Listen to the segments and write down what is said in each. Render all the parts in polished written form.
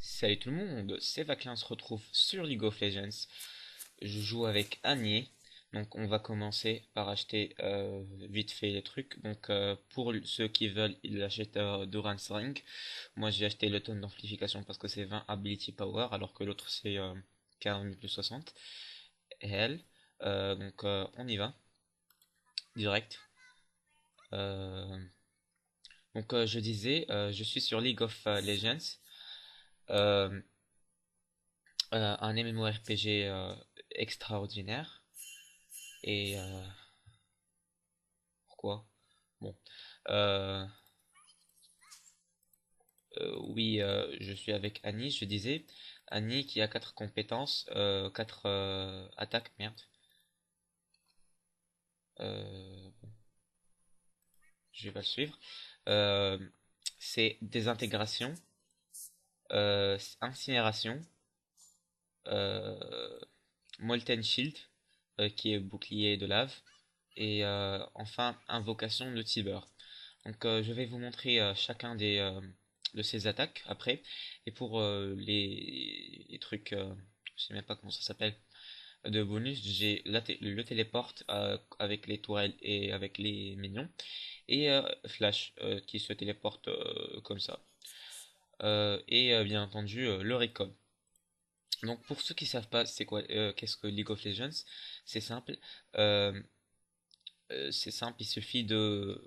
Salut tout le monde, c'est Vaclin, on se retrouve sur League of Legends. Je joue avec Annie, donc on va commencer par acheter vite fait les trucs. Donc pour ceux qui veulent, ils achètent Durance Ring. Moi j'ai acheté le tonne d'amplification parce que c'est 20 Ability Power, alors que l'autre c'est 40 plus 60. Et elle, on y va, direct. Euh, je disais, je suis sur League of Legends. Euh, un MMORPG extraordinaire. Et pourquoi? Bon. Euh, oui, je suis avec Annie, je disais. Annie qui a quatre compétences, quatre attaques, merde. Bon, je vais pas le suivre. Euh, c'est désintégration, incinération, euh, Molten Shield, qui est bouclier de lave, et enfin invocation de Tiber. Donc je vais vous montrer chacun de ces attaques après. Et pour les trucs, je sais même pas comment ça s'appelle, de bonus, j'ai le téléporte avec les tourelles et avec les minions. Et Flash qui se téléporte comme ça. Et bien entendu le recall. Donc pour ceux qui savent pas c'est quoi, qu'est-ce que League of Legends, c'est simple. Euh, c'est simple, il suffit de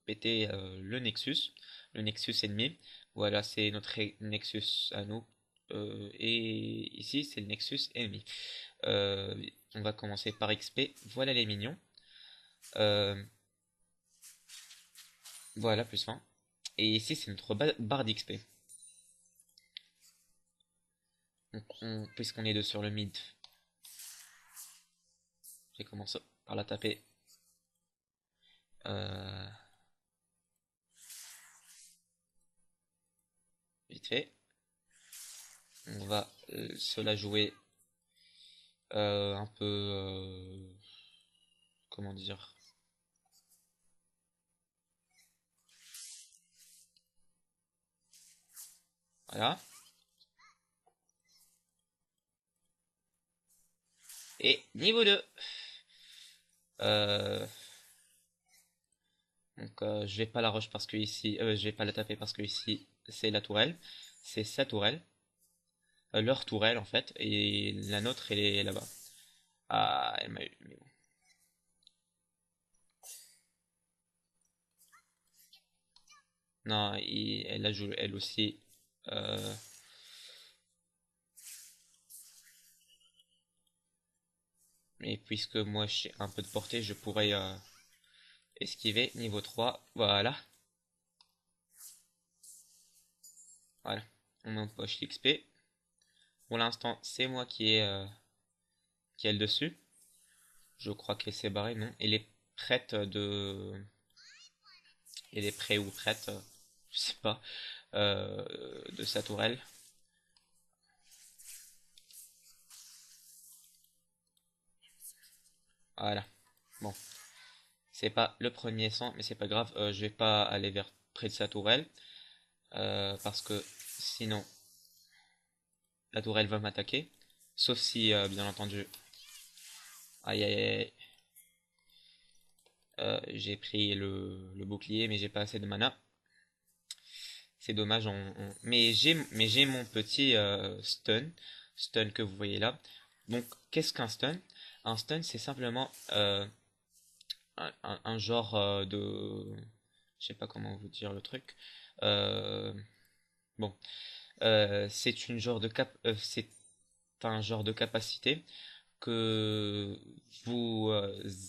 péter le Nexus ennemi. Voilà, c'est notre Nexus à nous. Et ici, c'est le Nexus ennemi. Euh, on va commencer par XP. Voilà les minions. Euh, voilà, plus 20. Et ici, c'est notre barre d'XP. Donc, puisqu'on est deux sur le mid, j'ai commencé par la taper. Euh, vite fait. On va se la jouer un peu... comment dire? Voilà. Et niveau 2. Euh, je vais pas la rush parce que ici, je vais pas la taper parce que ici c'est la tourelle, c'est sa tourelle, leur tourelle en fait, et la nôtre elle est là-bas. Ah, elle m'a eu, mais bon. Non, elle la joue elle aussi. Euh, et puisque moi j'ai un peu de portée, je pourrais esquiver niveau 3. Voilà, voilà. On empoche l'XP. Pour l'instant, c'est moi qui ai le dessus. Je crois qu'elle s'est barrée, non? Elle est prête de il est prêt ou prête, je sais pas, de sa tourelle. Voilà. Bon, c'est pas le premier sang, mais c'est pas grave. Je vais pas aller vers près de sa tourelle parce que sinon la tourelle va m'attaquer. Sauf si, bien entendu, aïe aïe aïe, j'ai pris le bouclier, mais j'ai pas assez de mana. C'est dommage. Mais j'ai mon petit stun que vous voyez là. Donc, qu'est-ce qu'un stun? Un stun, c'est simplement un genre je sais pas comment vous dire le truc. Euh, bon, c'est un genre de capacité que vous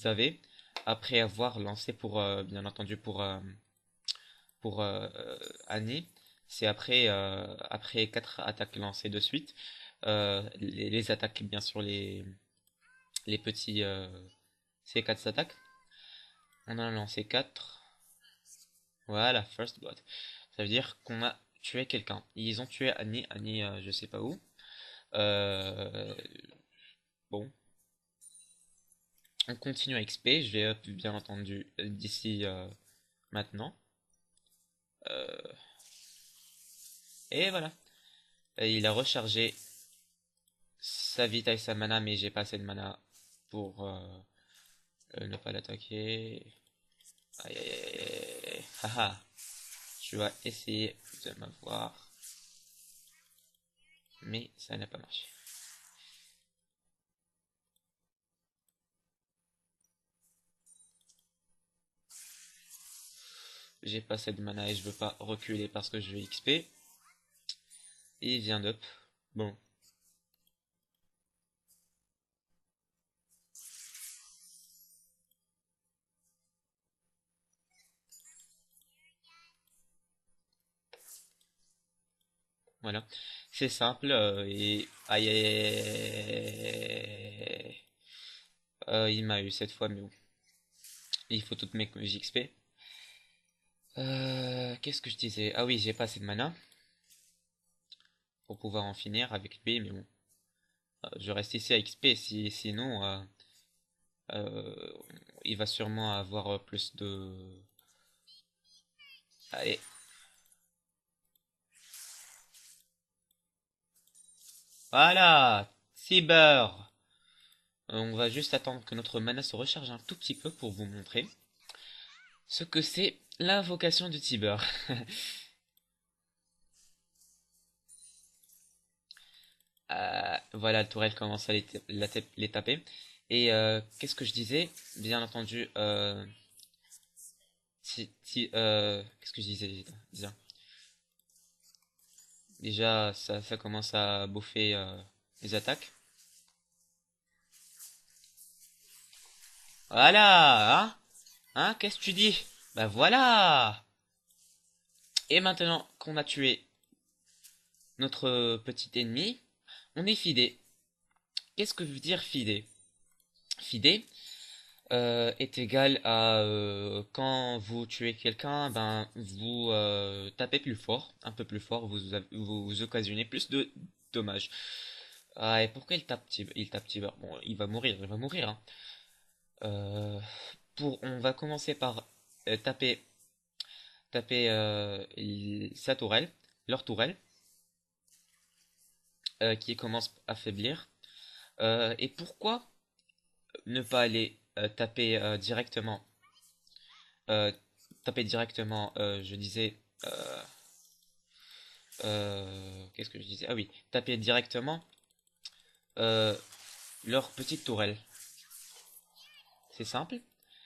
avez après avoir lancé bien entendu pour Annie. C'est après quatre attaques lancées de suite. Les attaques, bien sûr, les petits, ces quatre attaques. On en a lancé quatre. Voilà, first blood. Ça veut dire qu'on a tué quelqu'un. Ils ont tué Annie. Annie, je sais pas où. Euh, bon, on continue à XP. Je vais up, bien entendu, d'ici maintenant. Euh, et voilà. Il a rechargé sa vita et sa mana, mais j'ai pas assez de mana pour ne pas l'attaquer. Aïe aïe aïe aïe aïe. Haha, tu vas essayer de m'avoir, mais ça n'a pas marché. J'ai pas assez de mana et je veux pas reculer parce que je vais XP. Et il vient d'up. Bon. Voilà. C'est simple et... Aïe aïe aïe, aïe. Il m'a eu cette fois, mais bon. Il faut toutes mes JXP. Qu'est-ce que je disais? Ah oui, j'ai pas assez de mana pour pouvoir en finir avec lui, mais bon. Je reste ici à XP, sinon euh, il va sûrement avoir plus de... Allez, voilà! Cyber! On va juste attendre que notre mana se recharge un tout petit peu pour vous montrer ce que c'est l'invocation de Tiber. Voilà, le tourelle commence à les taper. Et qu'est-ce que je disais? Bien entendu, qu'est-ce que je disais déjà? Déjà, ça commence à bouffer les attaques. Voilà, hein? Hein, qu'est-ce que tu dis? Bah voilà! Et maintenant qu'on a tué notre petit ennemi, on est fidé. Qu'est-ce que veut dire fidé? Fidé est égal à quand vous tuez quelqu'un, ben vous tapez plus fort, un peu plus fort, vous occasionnez plus de dommages. Ah, et pourquoi il tape Tiber? Bon, il va mourir, hein. Euh, on va commencer par taper sa tourelle, leur tourelle, qui commence à faiblir. Et pourquoi ne pas aller euh, taper directement, je disais, qu'est-ce que je disais? Ah oui, taper directement euh, leur petite tourelle. C'est simple.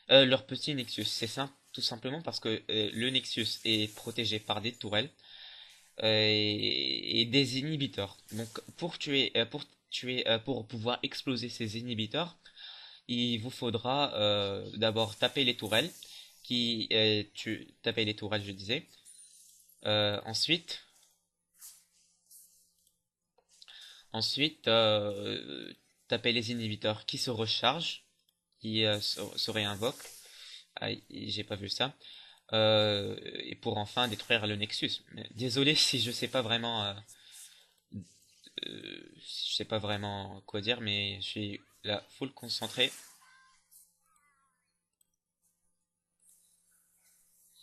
Leur petit Nexus, c'est simple, tout simplement parce que le Nexus est protégé par des tourelles et des inhibiteurs. Donc pour pouvoir exploser ces inhibiteurs, il vous faudra d'abord taper les tourelles, taper les tourelles, je disais. Ensuite, taper les inhibiteurs qui se rechargent, qui se réinvoquent. Ah, j'ai pas vu ça. Et pour enfin détruire le Nexus. Désolé si je sais pas vraiment, je sais pas vraiment quoi dire, mais je suis là full concentré.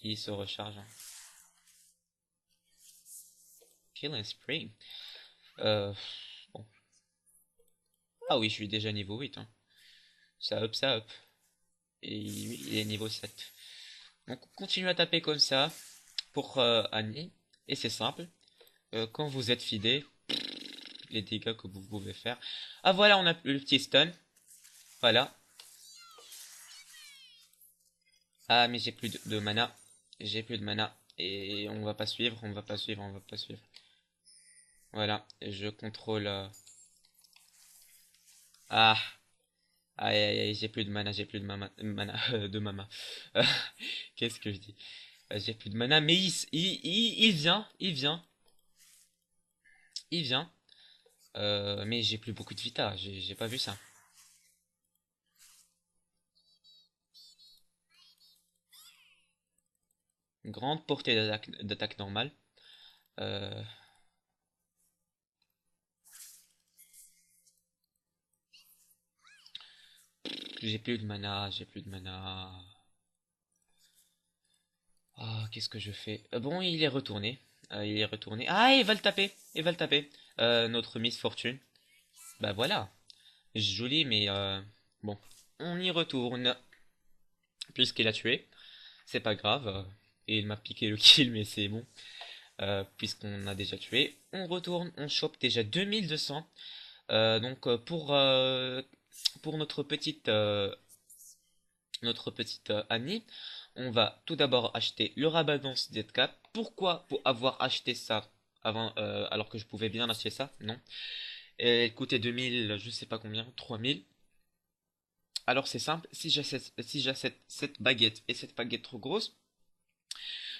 Il se recharge. Killing Spree. Euh, bon. Ah oui, je suis déjà niveau 8, hein. Ça up, ça up. Et lui, il est niveau 7. Donc on continue à taper comme ça pour Annie. Et c'est simple. Quand vous êtes fidé, les dégâts que vous pouvez faire. Ah voilà, on a le petit stun. Voilà. Ah mais j'ai plus de mana. J'ai plus de mana. Et on va pas suivre, on va pas suivre, on va pas suivre. Voilà, je contrôle. Ah, aïe aïe aïe, j'ai plus de mana, j'ai plus de mana, de mama. Euh, Qu'est-ce que je dis? J'ai plus de mana, mais il vient, il vient. Mais j'ai plus beaucoup de vita, j'ai pas vu ça. Une grande portée d'attaque normale. Euh, j'ai plus de mana, j'ai plus de mana. Ah, qu'est-ce que je fais? Bon, il est retourné. Il est retourné. Ah, il va le taper. Il va le taper. Notre Miss Fortune. Bah voilà. Joli, mais bon. On y retourne. Puisqu'il a tué. C'est pas grave. Et il m'a piqué le kill, mais c'est bon. Puisqu'on a déjà tué. On retourne. On chope déjà 2200. Donc pour notre petite Annie, on va tout d'abord acheter le Rabadance Deadcap. Pourquoi pour avoir acheté ça avant, alors que je pouvais bien acheter ça? Non. Et elle coûtait 2000, je sais pas combien, 3000. Alors c'est simple, si j'achète cette baguette et cette baguette trop grosse,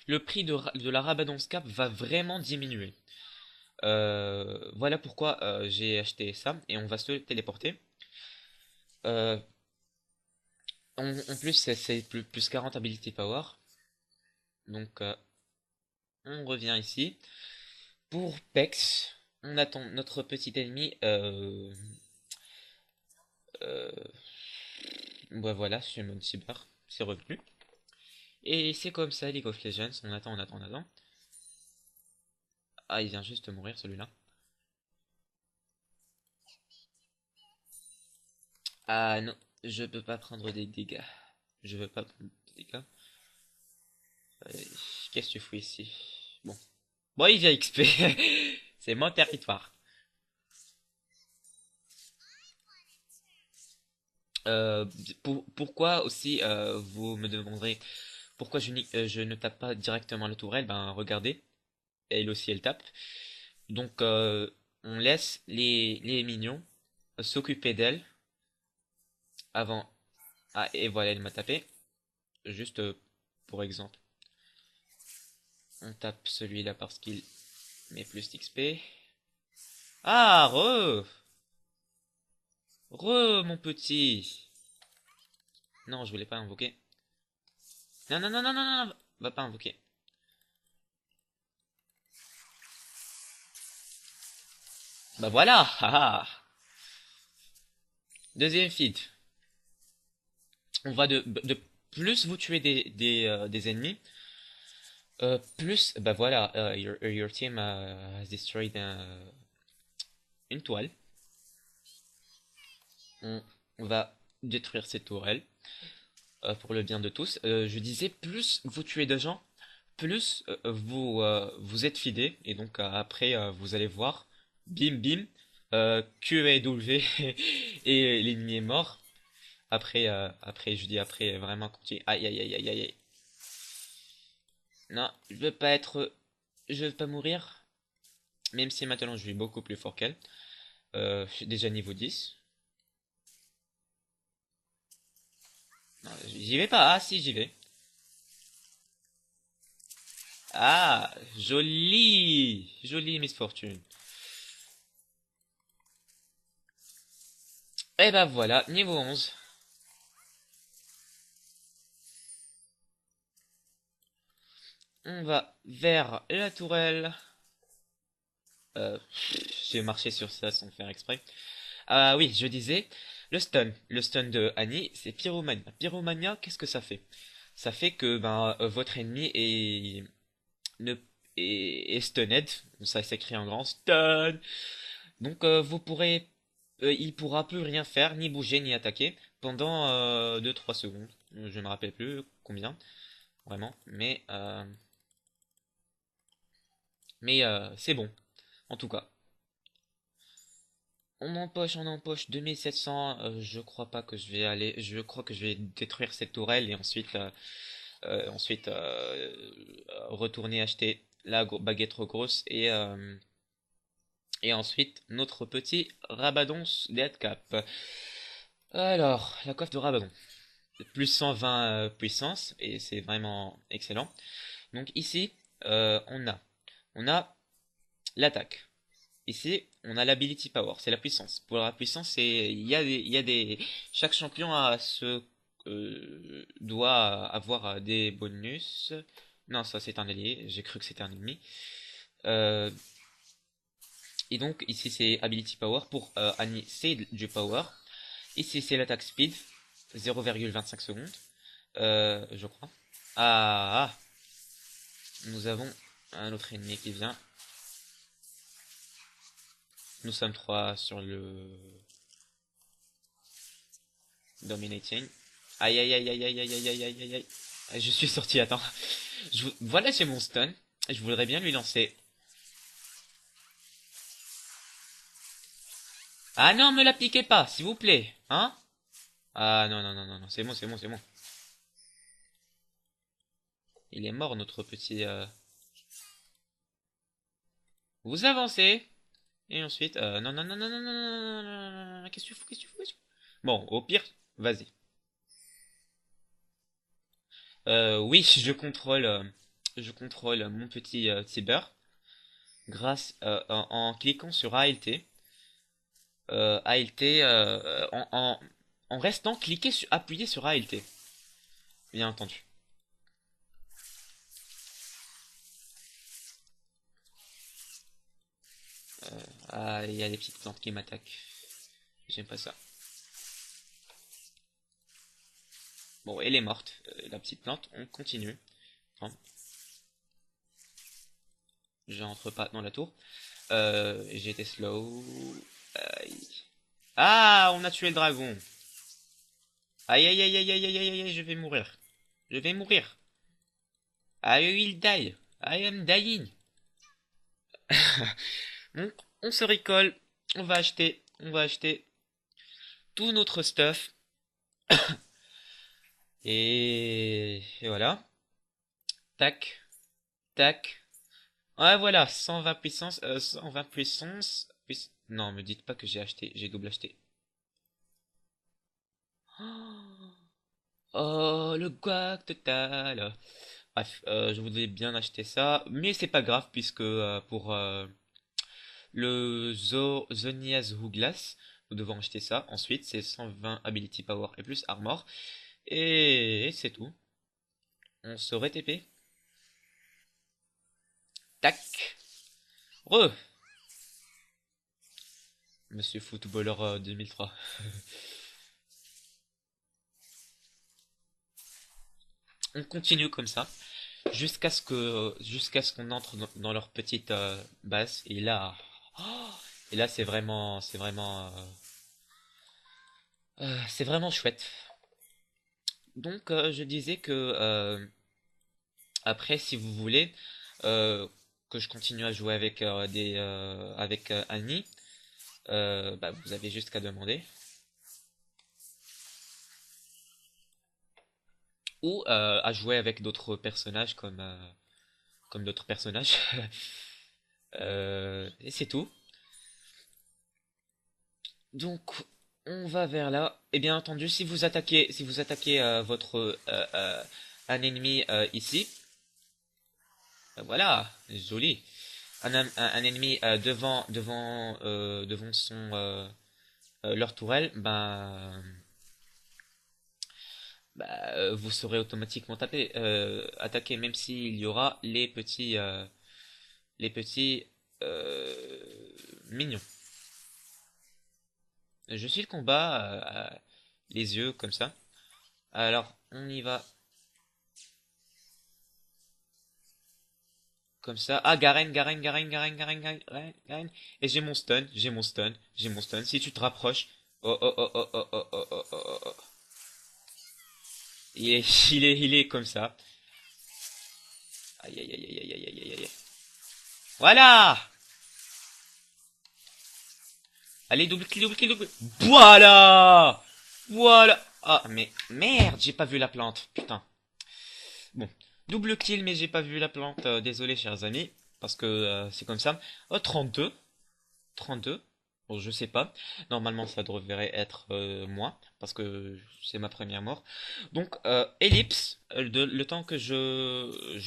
le prix de la Rabadance Cap va vraiment diminuer. Voilà pourquoi j'ai acheté ça et on va se téléporter. Euh, en plus, c'est plus 40 ability power. Donc, on revient ici. Pour Pex, on attend notre petit ennemi. Euh, bah voilà, Summon Cyber, c'est revenu. Et c'est comme ça, League of Legends. On attend, on attend, on attend. Ah, il vient juste de mourir celui-là. Ah non, je peux pas prendre des dégâts. Je veux pas prendre des dégâts. Euh, Qu'est-ce que tu fous ici? Bon. Bon, il vient XP. C'est mon territoire. Euh, Pourquoi aussi, vous me demanderez pourquoi je ne tape pas directement la tourelle? Ben regardez, elle aussi elle tape. Donc on laisse les minions s'occuper d'elle avant. Ah et voilà, elle m'a tapé. Juste pour exemple, on tape celui-là parce qu'il met plus d'XP. Ah mon petit. Non, je voulais pas invoquer. Non non non non non non, va pas invoquer. Bah voilà, haha. Deuxième feed. On va de plus vous tuez des ennemis, plus, bah voilà, your team has destroyed une toile. On va détruire cette tourelle pour le bien de tous. Je disais, plus vous tuez de gens, plus vous êtes fidés. Et donc après, vous allez voir, bim bim, Q et W et l'ennemi est mort. Après, je dis après, vraiment, continuer. Aïe, aïe, aïe, aïe, aïe. Non, je veux pas mourir. Même si maintenant je suis beaucoup plus fort qu'elle. Je suis déjà niveau 10. Non, j'y vais pas. Ah si, j'y vais. Ah, joli. Joli Miss Fortune. Et ben voilà, niveau 11. On va vers la tourelle. Euh, j'ai marché sur ça sans faire exprès. Ah oui, je disais, le stun. Le stun de Annie, c'est Pyromania. Pyromania, qu'est-ce que ça fait? Ça fait que ben, votre ennemi ne, est stunned. Ça s'écrit en grand stun. Donc il pourra plus rien faire, ni bouger, ni attaquer pendant 2-3 secondes. Je ne me rappelle plus combien, vraiment. Mais c'est bon, en tout cas. On empoche 2700. Je crois pas que je vais aller. Je crois que je vais détruire cette tourelle et ensuite retourner acheter la baguette trop grosse et ensuite notre petit Rabadon Deadcap. Alors, la coiffe de Rabadon. Plus 120 puissance et c'est vraiment excellent. Donc ici, on a l'attaque. Ici, on a l'ability power, c'est la puissance. Pour la puissance, chaque champion doit avoir des bonus. Non, ça c'est un allié. J'ai cru que c'était un ennemi. Euh, et donc ici c'est ability power pour Annie, c'est du power. Ici c'est l'attaque speed, 0,25 secondes, je crois. Ah, nous avons Un autre ennemi qui vient. Nous sommes trois sur le dominating. Aïe aïe aïe aïe aïe aïe aïe aïe aïe aïe aïe. Je suis sorti, attends. Voilà, j'ai mon stun. Je voudrais bien lui lancer. Ah non, me la piquez pas, s'il vous plaît. Hein? Ah non, non, non, non, non, c'est bon, c'est bon, c'est bon. Il est mort, notre petit... Vous avancez. Et ensuite... non, non, non, non, non, non, non, non, non, non, qu'est-ce que tu fous, qu'est-ce que tu fous, qu'est-ce que tu fous. Bon, au pire, vas-y. Oui, je contrôle mon petit Tiber grâce en cliquant sur ALT. ALT en restant appuyé sur ALT, bien entendu. Ah, il y a des petites plantes qui m'attaquent. J'aime pas ça. Bon, elle est morte, la petite plante. On continue. Enfin, j'entre pas dans la tour. J'ai été slow. Aïe. Ah, on a tué le dragon. Aïe aïe aïe aïe aïe aïe aïe aïe, je vais mourir. Je vais mourir. I will die. I am dying. Donc, on se récolle. On va acheter tout notre stuff. Et voilà. Tac, tac. Ouais, voilà, 120 puissance, 120 puissance. Non, me dites pas que j'ai acheté, j'ai double acheté. Oh, le guac total. Bref, je voudrais bien acheter ça, mais c'est pas grave puisque pour le Zonia's Houglass, nous devons acheter ça. Ensuite, c'est 120 Ability Power et plus Armor. Et c'est tout. On se TP. Tac. Re. Monsieur Footballer 2003. On continue comme ça jusqu'à ce qu'on entre dans leur petite base. Et là, oh, et là c'est vraiment chouette. Donc je disais que après, si vous voulez que je continue à jouer avec avec Annie, bah, vous avez juste qu'à demander. Ou à jouer avec d'autres personnages comme d'autres personnages. Et c'est tout. Donc on va vers là. Et bien entendu, si vous attaquez votre un ennemi ici, voilà, joli. Un ennemi devant son leur tourelle, vous serez automatiquement attaqué, même s'il y aura les petits euh, mignons. Je suis le combat, les yeux comme ça. Alors, on y va comme ça. Ah, Garen, Garen, Garen, Garen, Garen, Garen, Garen, Garen. Et j'ai mon stun, j'ai mon stun, j'ai mon stun. Si tu te rapproches. Oh, oh, oh, oh, oh, oh, oh, oh, oh, oh, oh. Il est comme ça. Aïe, aïe, aïe, aïe, aïe, aïe, aïe, aïe. Voilà! Allez, double kill, double kill, double. Voilà! Voilà! Ah, mais merde, j'ai pas vu la plante. Putain. Bon. Double kill, mais j'ai pas vu la plante. Désolé, chers amis. Parce que c'est comme ça. Oh, 32. 32. Bon, je sais pas. Normalement, ça devrait être moins. Parce que c'est ma première mort. Donc, ellipse. Le temps que je